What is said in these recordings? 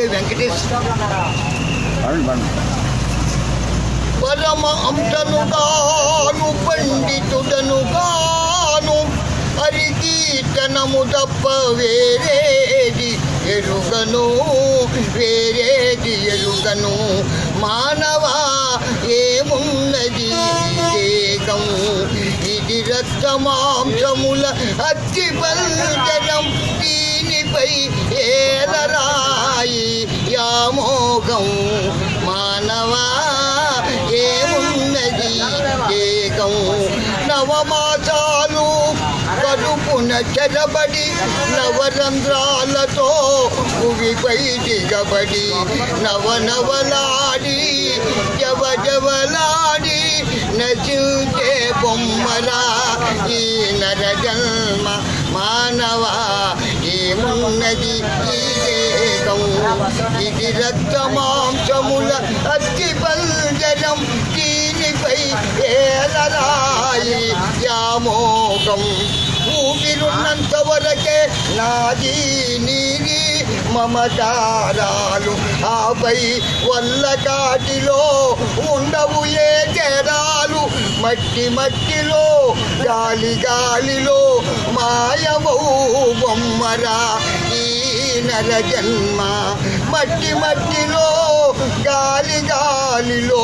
వెంకటేష్ పరమ అంశనుగాను పండితుడనుగాను హరికీర్తనము తప్ప వేరేది ఎరుగను మానవా ఏమున్నది దేహం ఇది రక్తమాంసముల అగ్గి పంజరం దీనిపై ఏలరాయి యామోగం మానవా ఏమున్నది దేహం నవమాసాలు కడుపున చెరబడి నవరంధ్రాలతో భూమిపై దిగబడి నవనవలాడి జవజవలాడి నశించే బొమ్మరా ఈ నరజన్మ మానవా ఏమున్నది ఈ దేహం ఇది రక్తమాంసముల అగ్గి పంజరం దీనిపై ఏలరాయి యామోగం ఊపిరున్నంత వరకే నాది నీది మమకారాలు ఆపై వల్ల కాటిలో ఉండవు ఏ తేడాలు మట్టిలో గాలిలో మాయమౌ బొమ్మరా ఈ నరజన్మ మట్టిలో గాలిలో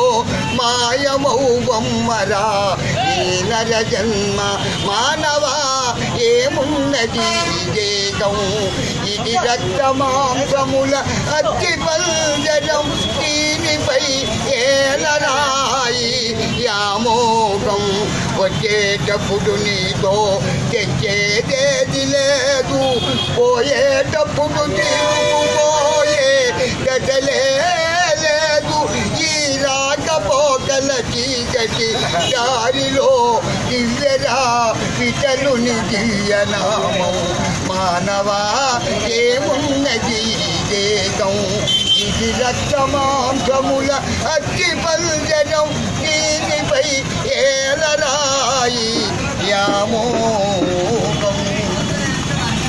మాయమౌ బొమ్మరా ఈ నరజన్మ మానవా ఏమున్నది దేహం ఇది రక్తమాంసముల అగ్గి పంజరం దీనిపై ఏలరాయి యామోగం వచ్చేటప్పుడు నీతో తెచ్చేదేది లేదు పోయేటప్పుడు తీసుకుపోయే గదలే లేదు ఈ రాకపోకల చీకటి దారిలో దివ్యరా పితలుని దియ్యనామం మానవా ఏమున్నది దేహం ఇది రక్తమాంసముల అగ్గి పంజరం దీనిపై ఏలరాయి యామో